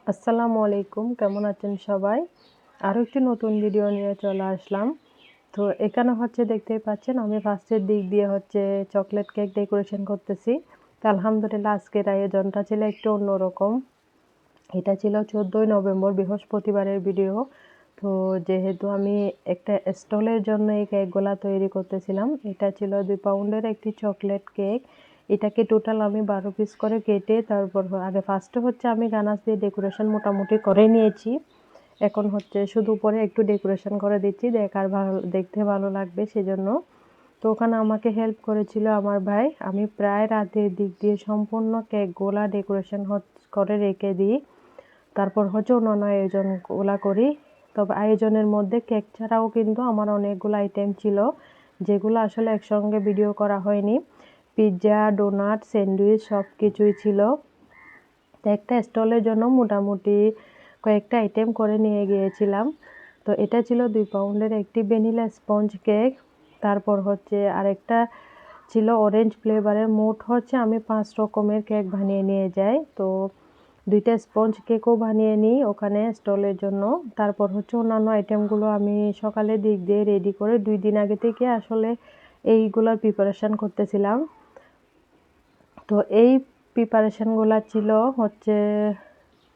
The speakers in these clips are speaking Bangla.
আসসালামু আলাইকুম, কেমন আছেন সবাই? আরও একটি নতুন ভিডিও নিয়ে চলে আসলাম। তো এখানে দেখতেই পাচ্ছেন আমি ফার্স্টের দিক দিয়ে চকলেট কেক ডেকোরেশন করতেছি। তো আলহামদুলিল্লাহ আজকের আয়োজনটা ছিল একটু অন্যরকম। এটা ছিল 14ই নভেম্বর বৃহস্পতিবারের ভিডিও। তো যেহেতু আমি একটা স্টলের জন্য এই কেকগুলা তৈরি করতেছিলাম, এটা ছিল 2 পাউন্ডের একটি চকলেট কেক। এটাকে টোটাল আমি 12 পিস করে কেটে তারপর আগে ফার্স্টে আমি গানাশ দিয়ে ডেকোরেশন মোটামুটি করে নিয়েছি। এখন শুধু উপরে একটু ডেকোরেশন করে দিচ্ছি, দেখতে ভালো লাগবে সেজন্য। তো ওখানে আমাকে হেল্প করেছিল আমার ভাই। আমি প্রায় রাতের দিক দিয়ে সম্পূর্ণ কেকগুলা ডেকোরেশন করে রেখে দিই। তারপর অন্যান্য আয়োজনগুলা করি। তবে আয়োজনের মধ্যে কেক ছাড়াও কিন্তু আমার অনেকগুলো আইটেম ছিল, যেগুলো আসলে একসঙ্গে ভিডিও করা হয়নি। পিৎজা, ডোনাট, স্যান্ডউইচ সব কিছুই ছিল। তো একটা স্টলের জন্য মোটামুটি কয়েকটা আইটেম করে নিয়ে গিয়েছিলাম। তো এটা ছিল 2 পাউন্ডের একটি ভ্যানিলা স্পঞ্জ কেক। তারপর আরেকটা ছিল অরেঞ্জ ফ্লেভারের। মোট আমি 5 রকমের কেক বানিয়ে নিয়ে যাই। তো 2টা স্পঞ্জ কেকও বানিয়ে নিই ওখানে স্টলের জন্য। তারপর অন্যান্য আইটেমগুলো আমি সকালের দিক দিয়ে রেডি করে 2 দিন আগে থেকে আসলে এইগুলোর প্রিপারেশন করতেছিলাম। তো এই প্রিপারেশনগুলো ছিল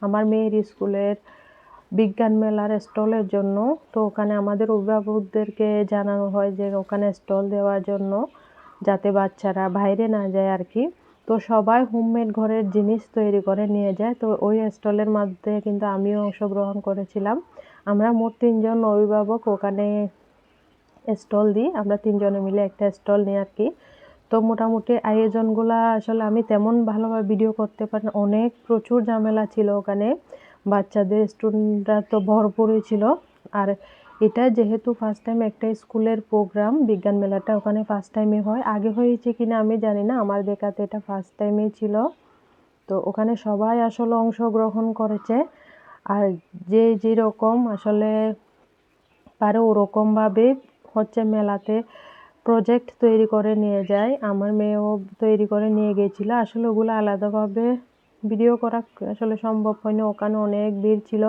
আমার মেয়ের স্কুলের বিজ্ঞান মেলার স্টলের জন্য। তো ওখানে আমাদের অভিভাবকদেরকে জানানো হয় যে ওখানে স্টল দেওয়ার জন্য, যাতে বাচ্চারা বাইরে না যায় আর কি। তো সবাই হোমমেড ঘরের জিনিস তৈরি করে নিয়ে যায়। তো ওই স্টলের মধ্যে কিন্তু আমিও অংশগ্রহণ করেছিলাম। আমরা মোট 3 জন অভিভাবক ওখানে স্টল দিই। আমরা 3 জনে মিলে একটা স্টল নিই আর কি। তো মোটামুটি আয়োজনগুলা আসলে আমি তেমন ভালোভাবে ভিডিও করতে পারি না। প্রচুর ঝামেলা ছিল ওখানে। বাচ্চাদের স্টুডেন্টরা তো ভরপুরই ছিল। আর এটা যেহেতু ফার্স্ট টাইম একটা স্কুলের প্রোগ্রাম, বিজ্ঞান মেলাটা ওখানে ফার্স্ট টাইমে হয়। আগে হয়েছে কিনা আমি জানি না, আমার দেখাতে এটা ফার্স্ট টাইমেই ছিল। তো ওখানে সবাই আসলে অংশগ্রহণ করেছে। আর যে যেরকম আসলে পারে ওরকমভাবে মেলাতে প্রজেক্ট তৈরি করে নিয়ে যায়। আমার মেয়েও তৈরি করে নিয়ে গিয়েছিল। আসলে ওগুলো আলাদাভাবে ভিডিও করা আসলে সম্ভব হয়নি, ওখানে অনেক ভিড় ছিল।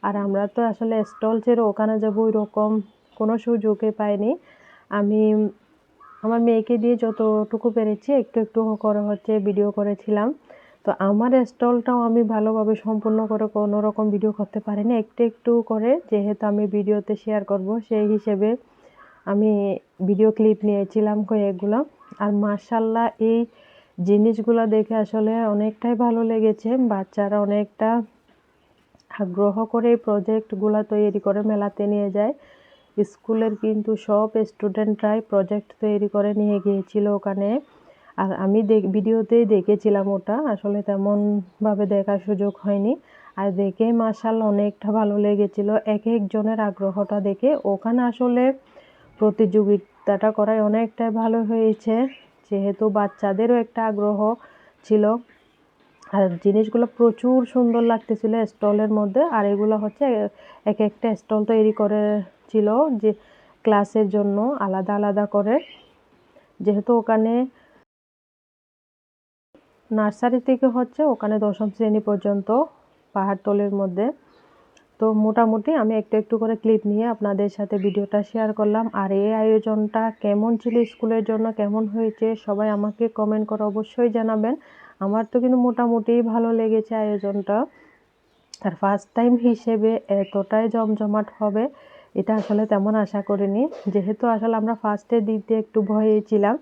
আর আমরা তো আসলে স্টল ছেড়ে ওখানে যাবো ওইরকম কোনো সুযোগই পাইনি। আমি আমার মেয়েকে দিয়ে যতটুকু পেরেছি একটু একটু করে ভিডিও করেছিলাম। তো আমার স্টলটাও আমি ভালোভাবে সম্পূর্ণ করে কোনো রকম ভিডিও করতে পারিনি, একটু একটু করে, যেহেতু আমি ভিডিওতে শেয়ার করব সেই হিসেবে আমি ভিডিও ক্লিপ নিয়েছিলাম কয়েকগুলো। আর মাশাআল্লাহ এই জিনিসগুলো দেখে আসলে অনেকটাই ভালো লেগেছে। বাচ্চারা অনেকটা আগ্রহ করে এই প্রজেক্টগুলো তৈরি করে মেলাতে নিয়ে যায়। স্কুলের কিন্তু সব স্টুডেন্টরাই প্রজেক্ট তৈরি করে নিয়ে গিয়েছিল ওখানে। আর আমি ভিডিওতেই দেখেছিলাম, ওটা আসলে তেমনভাবে দেখার সুযোগ হয়নি। আর দেখে মাশাআল্লাহ অনেকটা ভালো লেগেছিল এক একজনের আগ্রহটা দেখে। ওখানে আসলে প্রতিযোগিতাটা করায় অনেকটাই ভালো হয়েছে, যেহেতু বাচ্চাদেরও একটা আগ্রহ ছিল। আর জিনিসগুলো প্রচুর সুন্দর লাগতেছিল স্টলের মধ্যে। আর এগুলো এক একটা স্টল তৈরি করেছিল যে ক্লাসের জন্য আলাদা আলাদা করে, যেহেতু ওখানে নার্সারি থেকে ওখানে 10ম শ্রেণী পর্যন্ত পাহাড়তলের মধ্যে। তো মোটামুটি আমি একটু একটু করে ক্লিপ নিয়ে আপনাদের সাথে ভিডিওটা শেয়ার করলাম। আর এই আয়োজনটা কেমন ছিল, স্কুলের জন্য কেমন হয়েছে, সবাই আমাকে কমেন্ট করে অবশ্যই জানাবেন। আমার তো কিন্তু মোটামুটি ভালো লেগেছে আয়োজনটা। আর ফার্স্ট টাইম হিসেবে এতটাই জমজমাট হবে এটা আসলে তেমন আশা করিনি। যেহেতু আসলে আমরা ফার্স্টের দিক দিয়ে একটু ভয়ে ছিলাম,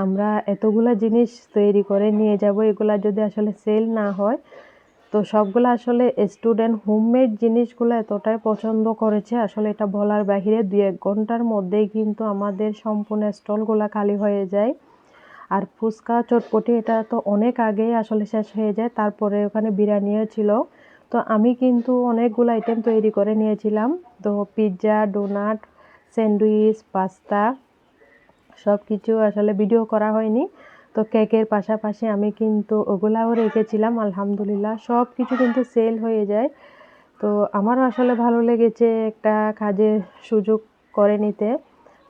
আমরা এতগুলা জিনিস তৈরি করে নিয়ে যাব, এগুলা যদি আসলে সেল না হয়। তো সবগুলো আসলে স্টুডেন্ট হোমমেড জিনিসগুলো এতটাই পছন্দ করেছে, আসলে এটা বলার বাহিরে। 2-1 ঘন্টার মধ্যেই কিন্তু আমাদের সম্পূর্ণ স্টলগুলো খালি হয়ে যায়। আর ফুচকা, চটপটি এটা তো অনেক আগেই আসলে শেষ হয়ে যায়। তারপরে ওখানে বিরিয়ানিও ছিল। তো আমি কিন্তু অনেকগুলো আইটেম তৈরি করে নিয়েছিলাম। তো পিৎজা, ডোনাট, স্যান্ডউইচ, পাস্তা সব কিছু আসলে ভিডিও করা হয়নি। তো কেকের পাশাপাশি আমি কিন্তু ওগুলাও রেখেছিলাম। আলহামদুলিল্লাহ সব কিছু কিন্তু সেল হয়ে যায়। তো আমারও আসলে ভালো লেগেছে একটা কাজের সুযোগ করে নিতে।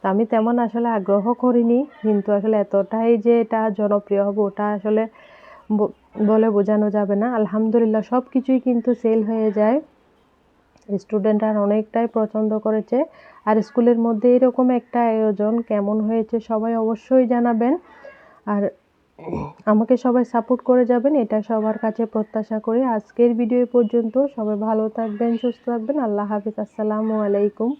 তো আমি তেমন আসলে আগ্রহ করিনি, কিন্তু আসলে এতটাই যে এটা জনপ্রিয় হবে ওটা আসলে বলে বোঝানো যাবে না। আলহামদুলিল্লাহ সব কিছুই কিন্তু সেল হয়ে যায়। স্টুডেন্টরা অনেকটাই পছন্দ করেছে। আর স্কুলের মধ্যে এরকম একটা আয়োজন কেমন হয়েছে সবাই অবশ্যই জানাবেন। আর আমাকে সবাই সাপোর্ট করে যাবেন, এটা সবার কাছে প্রত্যাশা করি। আজকের ভিডিও পর্যন্ত। সবাই ভালো থাকবেন, সুস্থ থাকবেন। আল্লাহ হাফিজ। আসসালামু আলাইকুম।